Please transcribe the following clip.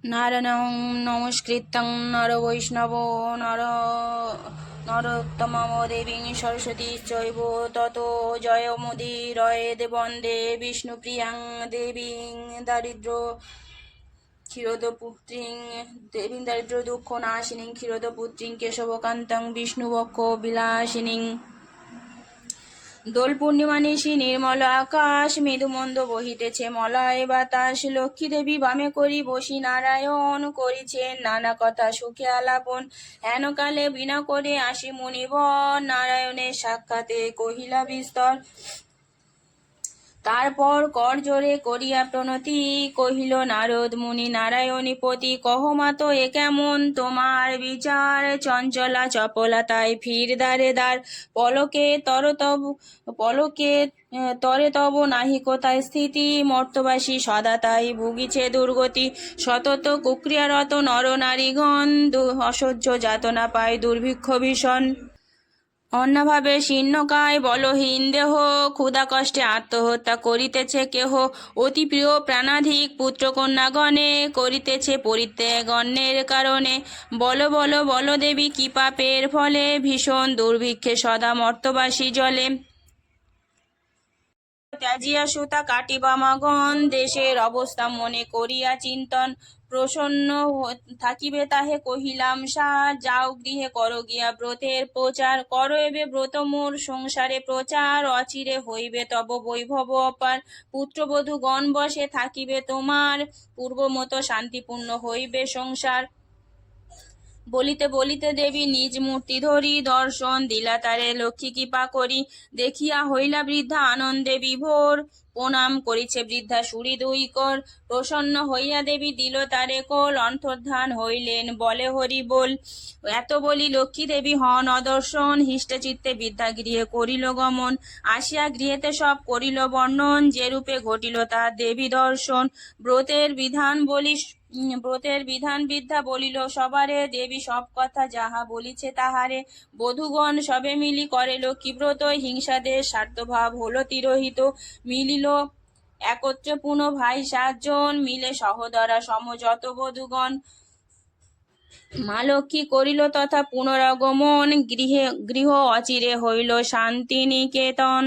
নারায়ণং নমস্কৃত্যং নরবৈষ্ণবো নরোত্তমম দেবীং সরস্বতী চৈব ততো জয়মুদীরয়েদ বন্দে বিষ্ণুপ্রিয়াং দেবীং দারিদ্র দুঃখ নাশিনীং ক্ষীরোদপুত্রীং কেশবকান্তং বিষ্ণুবক্ষ বিলাসিনীং। দোল পূর্ণিমা নিশি নির্মল আকাশ, মৃদুমন্দ বহিতেছে মলয় বাতাস। লক্ষ্মী দেবী বামে করি বসি নারায়ণ, করিছেন নানা কথা সুখে আলাপন। হেনকালে বিনা করে আসি মুনিবর, নারায়ণের সাক্ষাতে কহিলা বিস্তর। তারপর কর জোরে করিয়া প্রণতি, কহিল নারদ মুনি নারায়ণী পতি। কহ মাতো এ কেমন তোমার বিচার, চঞ্চলা চপলা তাই ফির দ্বারে দ্বার। পলকে তরে তব নাহি কোথায় স্থিতি, মর্তবাসী সদা তাই ভুগিছে দুর্গতি। সতত কুক্রিয়ারত নর নারীগণ, অসহ্য যাতনা পায় দুর্ভিক্ষ ভীষণ। অন্যভাবে শীর্ণকায় বলহীন দেহ, ক্ষুধা কষ্টে আত্মহত্যা করিতেছে কেহ। অতি প্রিয় প্রাণাধিক পুত্রকন্যাগণে, করিতেছে পরিত্যাগ অন্যের কারণে। বল বল বল দেবী কি পাপের ফলে, ভীষণ দুর্ভিক্ষে সদা মর্তবাসী জলে। ত্যাজিয়া সুতা কাটিবামাগণ, দেশের অবস্থা মনে করিয়া চিন্তন। প্রসন্ন থাকিবে তাহে কহিলাম সার, যাও গৃহে করো গিয়া ব্রতের প্রচার। করো এবে ব্রত মোর সংসারে প্রচার, অচিরে হইবে তব বৈভব অপার। পুত্রবধূ গণ বসে থাকিবে তোমার, পূর্বমতো শান্তিপূর্ণ হইবে সংসার। বলিতে বলিতে দেবী নিজ মূর্তি ধরি, দর্শন দিলা তারে লক্ষ্মী কৃপা করি। দেখিয়া হইলা বৃদ্ধা আনন্দে বিভোর, প্রণাম করিছে বৃদ্ধা সুরি দুই কর। প্রসন্ন হইয়া দেবী দিল তারে কোল, অন্তর্ধান হইলেন বলে হরি বল। এত বলি লক্ষ্মী দেবী হন অদর্শন, হৃষ্ট চিত্তে বৃদ্ধা গৃহে করিল গমন। আসিয়া গৃহেতে সব করিল বর্ণন, যে রূপে ঘটিল তার দেবী দর্শন। ব্রতের বিধান বৃদ্ধা বলিল সবারে, দেবী সব কথা যাহা বলিছে তাহারে। বধূগণ সবে মিলি করে লক্ষ্মী ব্রত, হিংসাদের স্বার্থভাব হলো তিরোহিত। মিলিল একত্রে পুনঃ ভাই 7 জন, মিলে সহোদরা সমযত বধূগণ। মা লক্ষ্মী করিল তথা পুনরাগমন, গৃহ অচিরে হইল শান্তিনিকেতন।